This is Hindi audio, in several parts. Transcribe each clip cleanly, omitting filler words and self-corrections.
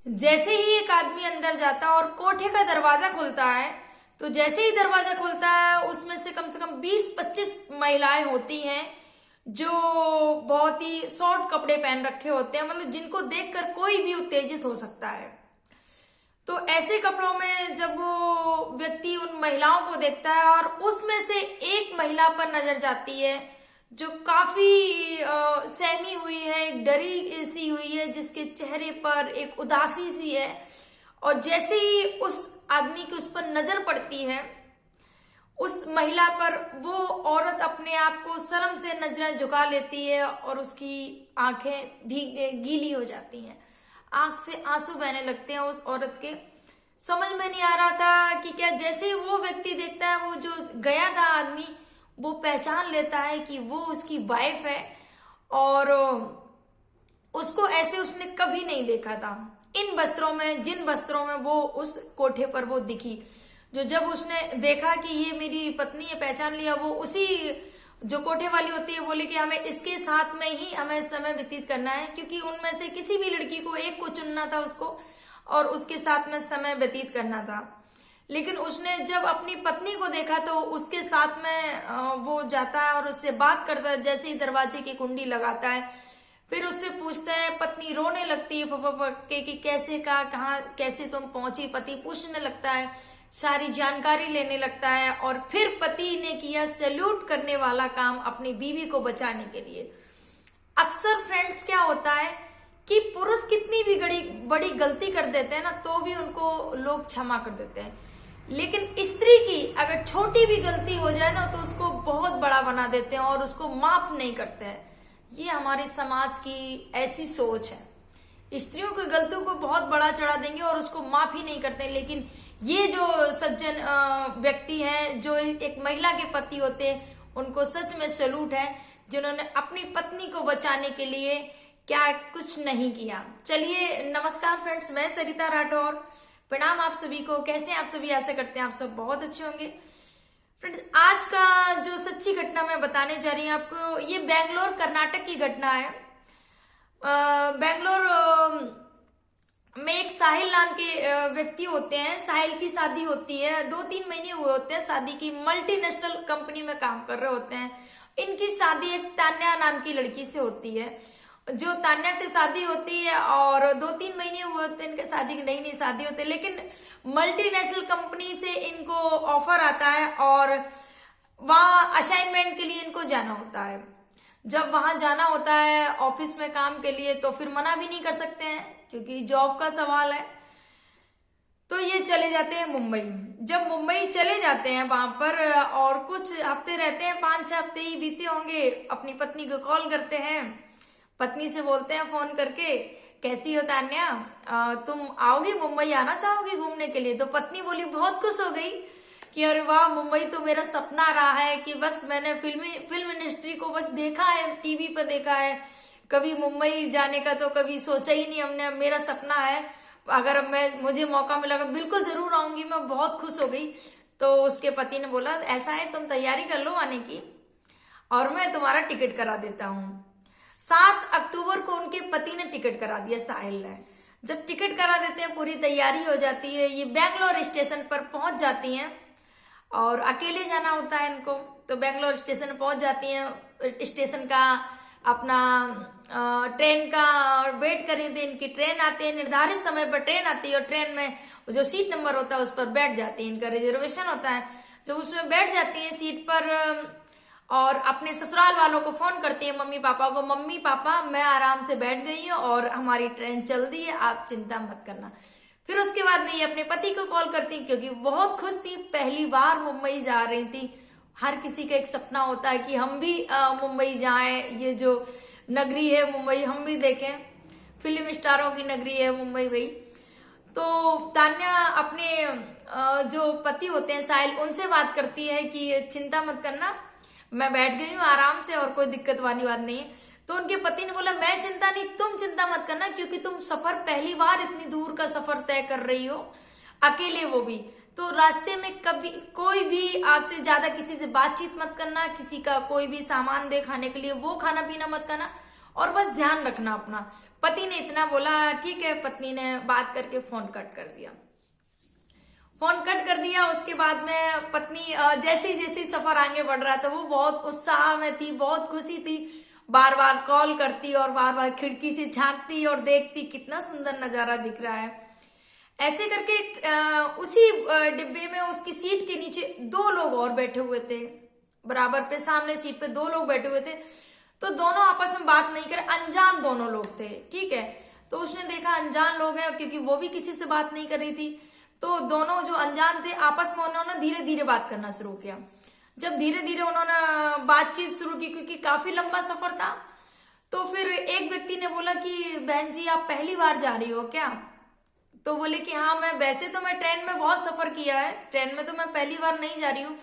जैसे ही एक आदमी अंदर जाता है और कोठे का दरवाजा खुलता है, तो जैसे ही दरवाजा खुलता है उसमें से कम 20-25 महिलाएं होती हैं जो बहुत ही शॉर्ट कपड़े पहन रखे होते हैं, मतलब जिनको देखकर कोई भी उत्तेजित हो सकता है। तो ऐसे कपड़ों में जब वो व्यक्ति उन महिलाओं को देखता है और उसमें से एक महिला पर नजर जाती है जो काफी सहमी हुई है, एक डरी सी हुई है, जिसके चेहरे पर एक उदासी सी है। और जैसे ही उस आदमी की उस पर नजर पड़ती है, उस महिला पर, वो औरत अपने आप को शर्म से नजरें झुका लेती है और उसकी आंखें भी गीली हो जाती हैं, आंख से आंसू बहने लगते हैं उस औरत के। समझ में नहीं आ रहा था कि क्या, जैसे ही वो व्यक्ति देखता है, वो जो गया था आदमी, वो पहचान लेता है कि वो उसकी वाइफ है और उसको ऐसे उसने कभी नहीं देखा था इन वस्त्रों में, जिन वस्त्रों में वो उस कोठे पर वो दिखी। जो जब उसने देखा कि ये मेरी पत्नी है, पहचान लिया, वो उसी जो कोठे वाली होती है बोली कि हमें इसके साथ में ही हमें समय व्यतीत करना है, क्योंकि उनमें से किसी भी लड़की को एक को चुनना था उसको और उसके साथ में समय व्यतीत करना था। लेकिन उसने जब अपनी पत्नी को देखा तो उसके साथ में वो जाता है और उससे बात करता है। जैसे ही दरवाजे की कुंडी लगाता है, फिर उससे पूछता है, पत्नी रोने लगती है फपक के कि कैसे का, कहाँ कैसे तुम पहुंची। पति पूछने लगता है, सारी जानकारी लेने लगता है और फिर पति ने किया सैल्यूट करने वाला काम अपनी बीवी को बचाने के लिए। अक्सर फ्रेंड्स क्या होता है कि पुरुष कितनी भी बड़ी गलती कर देते हैं ना, तो भी उनको लोग क्षमा कर देते हैं, लेकिन स्त्री की अगर छोटी भी गलती हो जाए ना, तो उसको बहुत बड़ा बना देते हैं और उसको माफ नहीं करते हैं। ये हमारे समाज की ऐसी सोच है। स्त्रियों की गलतियों को बहुत बड़ा चढ़ा देंगे और उसको माफ ही नहीं करते। लेकिन ये जो सज्जन व्यक्ति हैं, जो एक महिला के पति होते हैं, उनको सच में सैल्यूट है, जिन्होंने अपनी पत्नी को बचाने के लिए क्या कुछ नहीं किया। चलिए, नमस्कार फ्रेंड्स, मैं सरिता राठौर, प्रणाम आप सभी को। कैसे हैं आप सभी? आशा करते हैं आप सब बहुत अच्छे होंगे। फ्रेंड्स, आज का जो सच्ची घटना मैं बताने जा रही हूँ आपको, ये बेंगलोर कर्नाटक की घटना है। बेंगलोर में एक साहिल नाम के व्यक्ति होते हैं। साहिल की शादी होती है, 2-3 महीने हुए होते हैं शादी की। मल्टीनेशनल कंपनी में काम कर रहे होते हैं। इनकी शादी एक तान्या नाम की लड़की से होती है। जो तान्या से शादी होती है और 2-3 महीने हुए होते हैं इनके शादी की, नई शादी होती है, लेकिन मल्टीनेशनल कंपनी से इनको ऑफर आता है और वहाँ असाइनमेंट के लिए इनको जाना होता है। जब वहां जाना होता है ऑफिस में काम के लिए, तो फिर मना भी नहीं कर सकते हैं क्योंकि जॉब का सवाल है। तो ये चले जाते हैं मुंबई। जब मुंबई चले जाते हैं वहां पर और कुछ हफ्ते रहते हैं, 5-6 हफ्ते ही बीते होंगे, अपनी पत्नी को कॉल करते हैं। पत्नी से बोलते हैं फोन करके, कैसी हो तान्या, तुम आओगी मुंबई, आना चाहोगी घूमने के लिए? तो पत्नी बोली, बहुत खुश हो गई कि अरे वाह, मुंबई तो मेरा सपना रहा है कि बस मैंने फिल्म इंडस्ट्री को बस देखा है, टीवी पर देखा है, कभी मुंबई जाने का तो कभी सोचा ही नहीं हमने। मेरा सपना है, अगर मुझे मौका मिला तो बिल्कुल जरूर आऊंगी। मैं बहुत खुश हो गई। तो उसके पति ने बोला, ऐसा है तुम तैयारी कर लो आने की और मैं तुम्हारा टिकट करा देता हूँ। 7 अक्टूबर को उनके पति ने टिकट करा दिया, साहिल ने। जब टिकट करा देते हैं, पूरी तैयारी हो जाती है, ये बैंगलोर स्टेशन पर पहुंच जाती हैं और अकेले जाना होता है इनको। तो बैंगलोर स्टेशन पहुंच जाती हैं। स्टेशन का अपना ट्रेन का वेट कर रही थी, इनकी ट्रेन आती है, निर्धारित समय पर ट्रेन आती है और ट्रेन में जो सीट नंबर होता है उस पर बैठ जाती है। इनका रिजर्वेशन होता है। जब उसमें बैठ जाती है सीट पर और अपने ससुराल वालों को फोन करती है, मम्मी पापा को, मम्मी पापा मैं आराम से बैठ गई हूँ और हमारी ट्रेन चल दी है, आप चिंता मत करना। फिर उसके बाद में ये अपने पति को कॉल करती, क्योंकि बहुत खुश थी, पहली बार मुंबई जा रही थी। हर किसी का एक सपना होता है कि हम भी मुंबई जाएं, ये जो नगरी है मुंबई हम भी देखें, फिल्म स्टारों की नगरी है मुंबई भाई। तो तान्या अपने जो पति होते हैं साहिल, उनसे बात करती है कि चिंता मत करना, मैं बैठ गई हूँ आराम से और कोई दिक्कत वाली बात नहीं है। तो उनके पति ने बोला, मैं चिंता नहीं, तुम चिंता मत करना, क्योंकि तुम सफर पहली बार इतनी दूर का सफर तय कर रही हो, अकेले, वो भी। तो रास्ते में कभी कोई भी आपसे ज्यादा किसी से बातचीत मत करना, किसी का कोई भी सामान दे खाने के लिए वो खाना पीना मत करना, और बस ध्यान रखना अपना। पति ने इतना बोला, ठीक है। पत्नी ने बात करके फोन कट कर दिया। फोन कट कर दिया। उसके बाद में पत्नी जैसे ही सफर आगे बढ़ रहा था, वो बहुत उत्साह में थी, बहुत खुशी थी। बार बार कॉल करती और बार बार खिड़की से झांकती और देखती कितना सुंदर नजारा दिख रहा है। ऐसे करके उसी डिब्बे में उसकी सीट के नीचे 2 लोग और बैठे हुए थे, बराबर पे सामने सीट पे 2 लोग बैठे हुए थे। तो दोनों आपस में बात नहीं करे, अनजान दोनों लोग थे, ठीक है। तो उसने देखा अनजान लोग हैं, क्योंकि वो भी किसी से बात नहीं कर रही थी। तो दोनों जो अनजान थे आपस में उन्होंने धीरे धीरे बात करना शुरू किया। जब धीरे धीरे उन्होंने बातचीत शुरू की, क्योंकि काफी लंबा सफर था, तो फिर एक व्यक्ति ने बोला कि बहन जी आप पहली बार जा रही हो क्या? तो बोले कि हाँ, मैं ट्रेन में बहुत सफर किया है, ट्रेन में तो मैं पहली बार नहीं जा रही हूँ,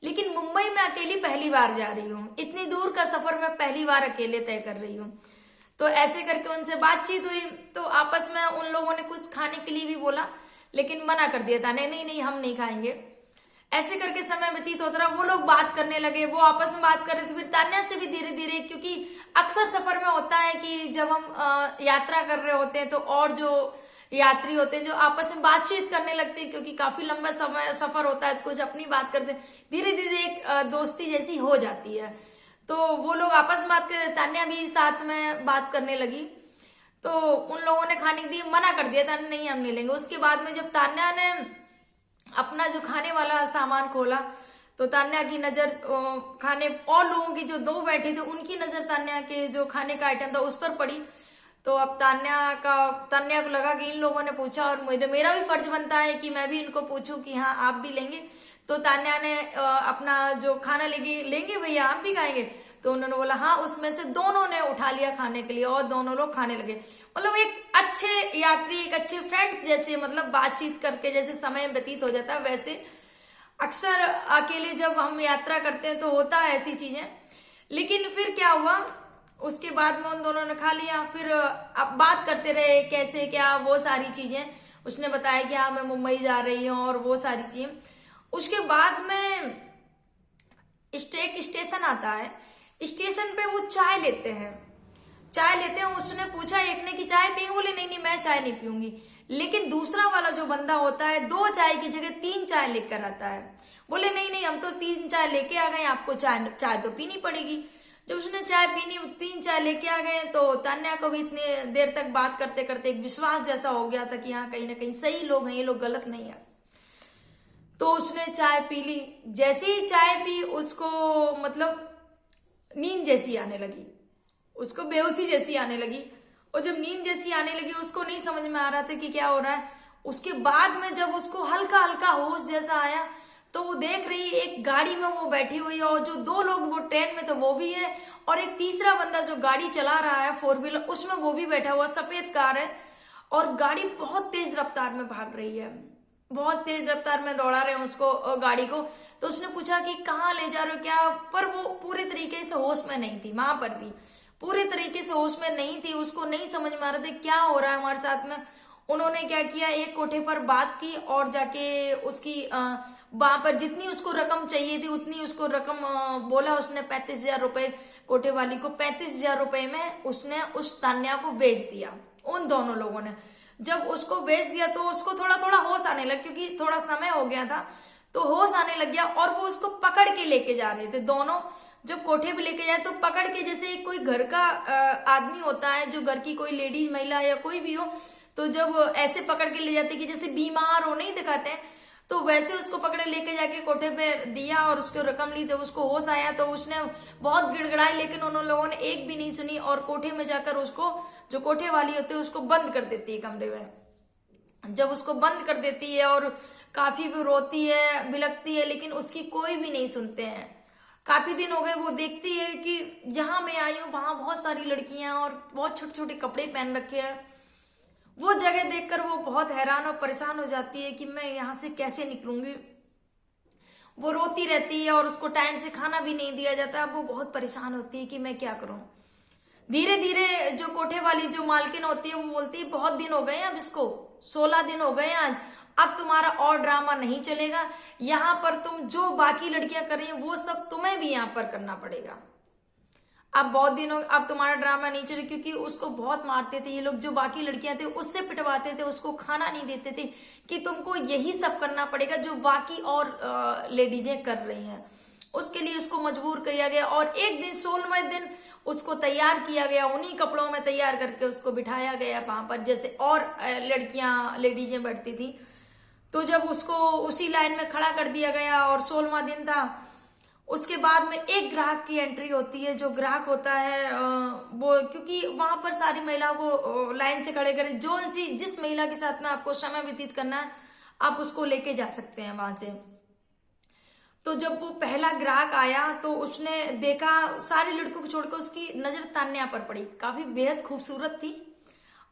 लेकिन मुंबई में अकेली पहली बार जा रही हूँ। इतनी दूर का सफर मैं पहली बार अकेले तय कर रही हूँ। तो ऐसे करके उनसे बातचीत हुई। तो आपस में उन लोगों ने कुछ खाने के लिए भी बोला, लेकिन मना कर दिया था, नहीं हम नहीं खाएंगे। ऐसे करके समय व्यतीत होता रहा। वो लोग बात करने लगे, वो आपस में बात कर रहे थे। फिर तान्या से भी धीरे धीरे, क्योंकि अक्सर सफर में होता है कि जब हम यात्रा कर रहे होते हैं तो और जो यात्री होते हैं जो आपस में बातचीत करने लगते हैं, क्योंकि काफी लंबा समय सफर होता है, तो कुछ अपनी बात करते हैं, धीरे धीरे एक दोस्ती जैसी हो जाती है। तो वो लोग आपस में बात कर, तान्या भी साथ में बात करने लगी। तो उन लोगों ने खाने के लिए मना कर दिया था, नहीं हम नहीं लेंगे। उसके बाद में जब तान्या ने अपना जो खाने वाला सामान खोला, तो तान्या की नजर खाने और लोगों की जो 2 बैठे थे उनकी नजर तान्या के जो खाने का आइटम था उस पर पड़ी। तो अब तान्या को लगा कि इन लोगों ने पूछा और मेरा भी फर्ज बनता है कि मैं भी इनको पूछूं कि हाँ आप भी लेंगे। तो तान्या ने अपना जो खाना लेंगे भैया आप भी खाएंगे? तो उन्होंने बोला हाँ। उसमें से दोनों ने उठा लिया खाने के लिए और दोनों लोग खाने लगे। मतलब एक अच्छे यात्री, एक अच्छे फ्रेंड्स जैसे, मतलब बातचीत करके जैसे समय व्यतीत हो जाता है, वैसे अक्सर अकेले जब हम यात्रा करते हैं तो होता है ऐसी चीजें। लेकिन फिर क्या हुआ, उसके बाद में उन दोनों ने खा लिया। फिर अब बात करते रहे कैसे क्या, वो सारी चीजें। उसने बताया कि हाँ मैं मुंबई जा रही हूँ और वो सारी चीजें। उसके बाद में एक स्टेशन आता है, स्टेशन पे वो चाय लेते हैं। उसने पूछा एक ने कि चाय पियेंगे? बोले नहीं मैं चाय नहीं पीऊंगी। लेकिन दूसरा वाला जो बंदा होता है 2 चाय की जगह 3 चाय लेकर आता है। बोले नहीं हम तो 3 चाय लेके आ गए, आपको चाय तो पीनी पड़ेगी। जब उसने चाय पीनी, 3 चाय लेके आ गए, तो तान्या को भी इतने देर तक बात करते करते एक विश्वास जैसा हो गया था कि हाँ कहीं ना कहीं सही लोग हैं, ये लोग गलत नहीं है। तो उसने चाय पी ली। जैसे ही चाय पी, उसको मतलब नींद जैसी आने लगी, उसको बेहोशी जैसी आने लगी। और जब नींद जैसी आने लगी, उसको नहीं समझ में आ रहा था कि क्या हो रहा है। उसके बाद में जब उसको हल्का हल्का होश जैसा आया, तो वो देख रही है एक गाड़ी में वो बैठी हुई है और जो 2 लोग वो ट्रेन में थे वो भी है, और एक तीसरा बंदा जो गाड़ी चला रहा है 4 व्हीलर, उसमें वो भी बैठा हुआ। सफेद कार है और गाड़ी बहुत तेज रफ्तार में भाग रही है, बहुत तेज रफ्तार में दौड़ा रहे हैं उसको, गाड़ी को। तो उसने पूछा कि कहाँ ले जा रहे हो क्या? पर वो पूरे तरीके से होश में नहीं थी, वहां पर भी पूरे तरीके से होश में नहीं थी। उसको नहीं समझ में आ रहा था क्या हो रहा है हमारे साथ में। उन्होंने क्या किया, एक कोठे पर बात की और जाके उसकी वहां पर जितनी उसको रकम चाहिए थी उतनी उसको रकम बोला। उसने 35,000 रुपए कोठे वाली को, 35,000 रुपए में उसने उस तान्या को बेच दिया। उन दोनों लोगों ने जब उसको बेच दिया तो उसको थोड़ा थोड़ा होश आने लगा, क्योंकि थोड़ा समय हो गया था तो होश आने लग गया। और वो उसको पकड़ के लेके जा रहे थे दोनों। जब कोठे पे लेके जाए तो पकड़ के, जैसे कोई घर का आदमी होता है, जो घर की कोई लेडीज महिला या कोई भी हो, तो जब ऐसे पकड़ के ले जाते कि जैसे बीमार हो, नहीं दिखाते हैं, तो वैसे उसको पकड़े लेके जाके कोठे पे दिया और उसको रकम ली। तो उसको होश आया तो उसने बहुत गिड़गिड़ाई, लेकिन उन लोगों ने एक भी नहीं सुनी और कोठे में जाकर उसको, जो कोठे वाली होती है, उसको बंद कर देती है कमरे में। जब उसको बंद कर देती है और काफी भी रोती है, बिलखती है, लेकिन उसकी कोई भी नहीं सुनते हैं। काफी दिन हो गए, वो देखती है कि जहां मैं आई हूँ वहां बहुत सारी लड़कियां और बहुत छोटे छोटे कपड़े पहन रखे हैं। वो जगह देखकर वो बहुत हैरान और परेशान हो जाती है कि मैं यहाँ से कैसे निकलूंगी। वो रोती रहती है और उसको टाइम से खाना भी नहीं दिया जाता। वो बहुत परेशान होती है कि मैं क्या करूं। धीरे धीरे जो कोठे वाली जो मालकिन होती है वो बोलती है बहुत दिन हो गए अब इसको, 16 दिन हो गए आज, अब तुम्हारा और ड्रामा नहीं चलेगा। यहाँ पर तुम जो बाकी लड़कियां कर रही हैं वो सब तुम्हें भी यहाँ पर करना पड़ेगा। अब बहुत दिनों, अब तुम्हारा ड्रामा नहीं चले, क्योंकि उसको बहुत मारते थे ये लोग, जो बाकी लड़कियां थे उससे पिटवाते थे, उसको खाना नहीं देते थे कि तुमको यही सब करना पड़ेगा जो बाकी और लेडीजें कर रही हैं। उसके लिए उसको मजबूर किया गया और एक दिन 16वें दिन उसको तैयार किया गया, उन्हीं कपड़ों में तैयार करके उसको बिठाया गया वहां पर, जैसे और लड़कियां लेडीजें बैठती थी। तो जब उसको उसी लाइन में खड़ा कर दिया गया और 16वां दिन था, उसके बाद में एक ग्राहक की एंट्री होती है। जो ग्राहक होता है वो, क्योंकि वहां पर सारी महिलाओं को लाइन से खड़े करे, जिस महिला के साथ में आपको समय व्यतीत करना है आप उसको लेके जा सकते हैं वहां से। तो जब वो पहला ग्राहक आया तो उसने देखा, सारे लड़कों को छोड़कर उसकी नजर तान्या पर पड़ी। काफी बेहद खूबसूरत थी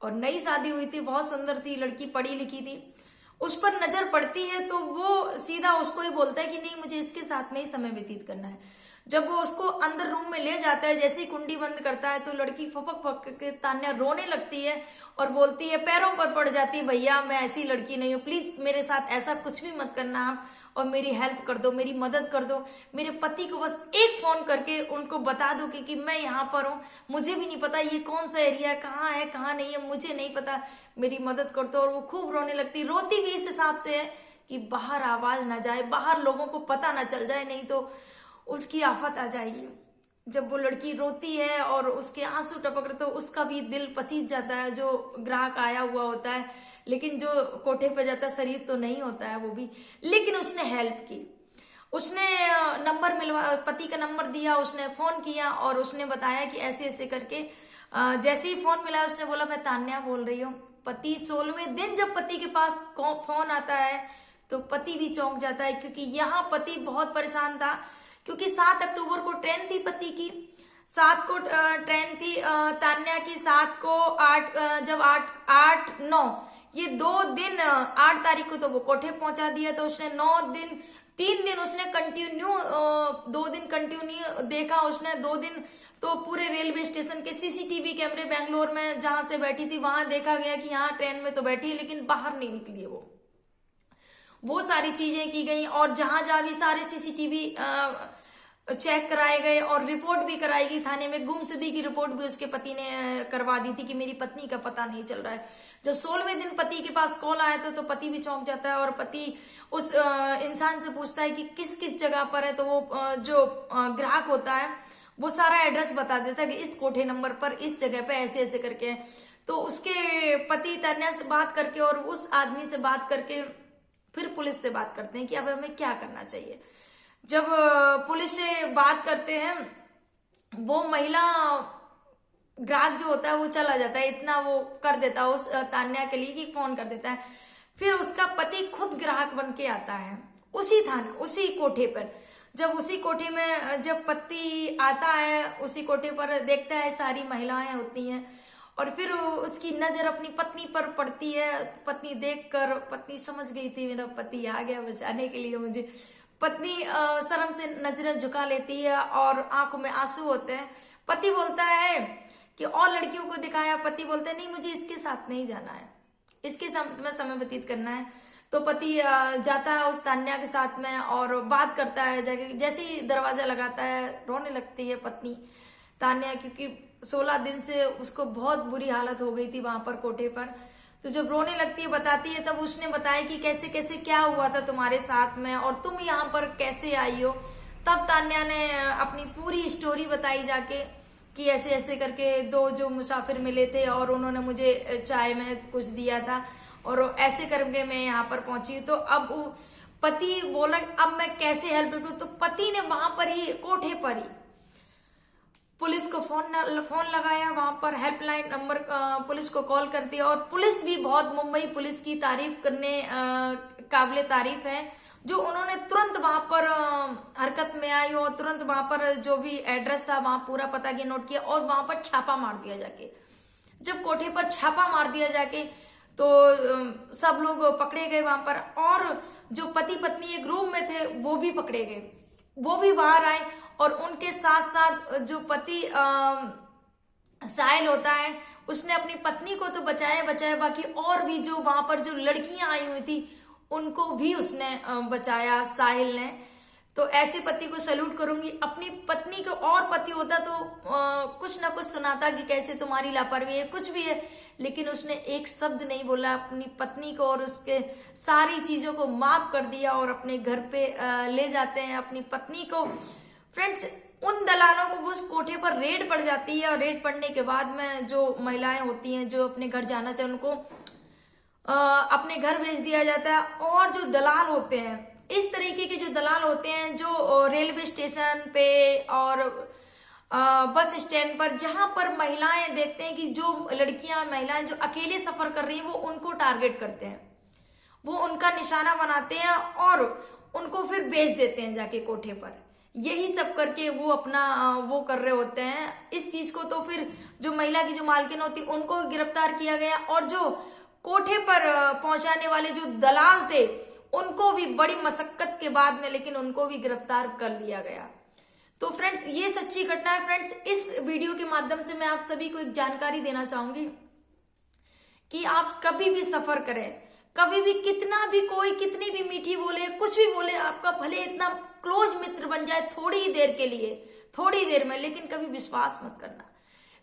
और नई शादी हुई थी, बहुत सुंदर थी लड़की, पढ़ी लिखी थी। उस पर नजर पड़ती है तो वो सीधा उसको ही बोलता है कि नहीं, मुझे इसके साथ में ही समय व्यतीत करना है। जब वो उसको अंदर रूम में ले जाता है, जैसे ही कुंडी बंद करता है तो लड़की फपक फपक के तान्या रोने लगती है और बोलती है, पैरों पर पड़ जाती है, भैया मैं ऐसी लड़की नहीं हूँ, प्लीज मेरे साथ ऐसा कुछ भी मत करना आप, और मेरी हेल्प कर दो, मेरी मदद कर दो। मेरे पति को बस एक फोन करके उनको बता दो कि मैं यहाँ पर हूँ, मुझे भी नहीं पता ये कौन सा एरिया है कहाँ नहीं है, मुझे नहीं पता, मेरी मदद कर दो। और वो खूब रोने लगती, रोती भी इस हिसाब से है कि बाहर आवाज ना जाए, बाहर लोगों को पता ना चल जाए, नहीं तो उसकी आफत आ जाएगी। जब वो लड़की रोती है और उसके आंसू टपक रहे तो उसका भी दिल पसीज जाता है, जो ग्राहक आया हुआ होता है, लेकिन जो कोठे पे जाता है शरीर तो नहीं होता है वो भी। लेकिन उसने हेल्प की, उसने नंबर मिलवा, पति का नंबर दिया, उसने फोन किया और उसने बताया कि ऐसे ऐसे करके। जैसे ही फोन मिला उसने बोला, मैं तान्या बोल रही हूँ। पति 16वें दिन जब पति के पास फोन आता है तो पति भी चौंक जाता है, क्योंकि यहाँ पति बहुत परेशान था, क्योंकि 7 अक्टूबर को ट्रेन थी पति की, 7 को ट्रेन थी तान्या की, 7 को 8, जब 8 9 ये 2 दिन, 8 तारीख को तो वो कोठे पहुंचा दिया। तो उसने 9 दिन, 3 दिन उसने कंटिन्यू, 2 दिन कंटिन्यू देखा उसने, 2 दिन तो पूरे रेलवे स्टेशन के सीसीटीवी कैमरे बेंगलोर में जहां से बैठी थी वहां देखा गया कि हाँ ट्रेन में तो बैठी है लेकिन बाहर नहीं निकली है वो सारी चीजें की गई। और जहां जहां भी सारे सीसीटीवी चेक कराए गए और रिपोर्ट भी कराई गई थाने में, गुमशुदगी की रिपोर्ट भी उसके पति ने करवा दी थी कि मेरी पत्नी का पता नहीं चल रहा है। जब 16वें दिन पति के पास कॉल आया तो पति भी चौंक जाता है और पति उस इंसान से पूछता है कि किस किस जगह पर है। तो वो जो ग्राहक होता है वो सारा एड्रेस बता देता है कि इस कोठे नंबर पर इस जगह पे ऐसे ऐसे करके। तो उसके पति तान्या से बात करके और उस आदमी से बात करके फिर पुलिस से बात करते हैं कि अब हमें क्या करना चाहिए। जब पुलिस से बात करते हैं, वो महिला ग्राहक जो होता है वो चला जाता है, इतना वो कर देता है उस तान्या के लिए कि फोन कर देता है। फिर उसका पति खुद ग्राहक बन के आता है उसी थाना, उसी कोठे पर। जब उसी कोठे में जब पति आता है, उसी कोठे पर देखता है सारी महिलाएं होती हैं और फिर उसकी नजर अपनी पत्नी पर पड़ती है। पत्नी देखकर, पत्नी समझ गई थी मेरा पति आ गया बचाने के लिए मुझे। पत्नी शर्म से नजरें झुका लेती है और आंखों में आंसू होते हैं। पति बोलता है कि और लड़कियों को दिखाया, पति बोलता है नहीं मुझे इसके साथ नहीं जाना है, इसके साथ में समय व्यतीत करना है। तो पति जाता है उस तान्या के साथ में और बात करता है जाके। जैसे ही दरवाजा लगाता है रोने लगती है पत्नी तान्या, क्योंकि 16 दिन से उसको बहुत बुरी हालत हो गई थी वहां पर कोठे पर। तो जब रोने लगती है, बताती है, तब उसने बताया कि कैसे कैसे क्या हुआ था तुम्हारे साथ में और तुम यहाँ पर कैसे आई हो। तब तान्या ने अपनी पूरी स्टोरी बताई जाके कि ऐसे ऐसे करके 2 जो मुसाफिर मिले थे और उन्होंने मुझे चाय में कुछ दिया था और ऐसे करके मैं यहाँ पर पहुंची। तो अब पति बोला अब मैं कैसे हेल्प करूं। तो पति ने वहां पर ही कोठे पर ही पुलिस को फोन लगाया, वहां पर हेल्पलाइन नंबर पुलिस को कॉल कर दिया। और पुलिस भी बहुत, मुंबई पुलिस की तारीफ करने काबिले तारीफ है, जो उन्होंने तुरंत वहां पर हरकत में आई और तुरंत वहां पर जो भी एड्रेस था वहां पूरा पता किया, नोट किया और वहां पर छापा मार दिया जाके। जब कोठे पर छापा मार दिया जाके तो सब लोग पकड़े गए वहां पर, और जो पति पत्नी एक रूम में थे वो भी पकड़े गए, वो भी बाहर आए। और उनके साथ साथ जो पति साहिल होता है उसने अपनी पत्नी को तो बचाया, बाकी और भी जो वहां पर जो लड़कियां आई हुई थी उनको भी उसने बचाया साहिल ने। तो ऐसे पति को सैल्यूट करूंगी। अपनी पत्नी को और पति होता तो कुछ ना कुछ सुनाता कि कैसे तुम्हारी लापरवाही है, कुछ भी है, लेकिन उसने एक शब्द नहीं बोला अपनी पत्नी को और उसके सारी चीजों को माफ कर दिया और अपने घर पे ले जाते हैं अपनी पत्नी को। फ्रेंड्स, उन दलालों को उस कोठे पर रेड पड़ जाती है और रेड पड़ने के बाद में जो महिलाएं होती हैं जो अपने घर जाना चाहे उनको अपने घर भेज दिया जाता है। और जो दलाल होते हैं, इस तरीके के जो दलाल होते हैं जो रेलवे स्टेशन पे और बस स्टैंड पर, जहां पर महिलाएं देखते हैं कि जो लड़कियां महिलाएं जो अकेले सफर कर रही हैं वो उनको टारगेट करते हैं, वो उनका निशाना बनाते हैं और उनको फिर बेच देते हैं जाके कोठे पर। यही सब करके वो अपना वो कर रहे होते हैं इस चीज को। तो फिर जो महिला की जो मालकिन होती उनको गिरफ्तार किया गया और जो कोठे पर पहुंचाने वाले जो दलाल थे उनको भी बड़ी मशक्कत के बाद में लेकिन उनको भी गिरफ्तार कर लिया गया। तो फ्रेंड्स, ये सच्ची घटना है। फ्रेंड्स, इस वीडियो के माध्यम से मैं आप सभी को एक जानकारी देना चाहूंगी कि आप कभी भी सफर करें, कभी भी कितना भी कोई कितनी भी मीठी बोले, कुछ भी बोले, आपका भले इतना क्लोज मित्र बन जाए थोड़ी ही देर के लिए, थोड़ी देर में, लेकिन कभी विश्वास मत करना।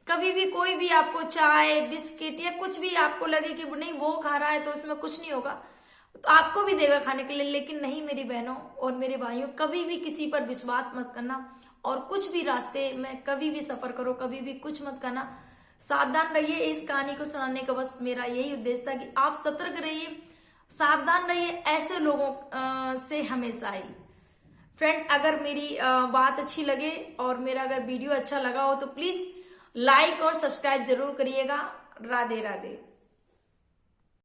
कभी भी कोई भी आपको चाय बिस्किट या कुछ भी आपको लगे कि नहीं वो खा रहा है तो उसमें कुछ नहीं होगा, तो आपको भी देगा खाने के लिए, लेकिन नहीं मेरी बहनों और मेरे भाइयों, कभी भी किसी पर विश्वास मत करना। और कुछ भी रास्ते में कभी भी सफर करो, कभी भी कुछ मत करना, सावधान रहिए। इस कहानी को सुनाने का बस मेरा यही उद्देश्य था कि आप सतर्क रहिए, सावधान रहिए ऐसे लोगों से हमेशा ही। फ्रेंड्स, अगर मेरी बात अच्छी लगे और मेरा अगर वीडियो अच्छा लगा हो तो प्लीज लाइक और सब्सक्राइब जरूर करिएगा। राधे राधे।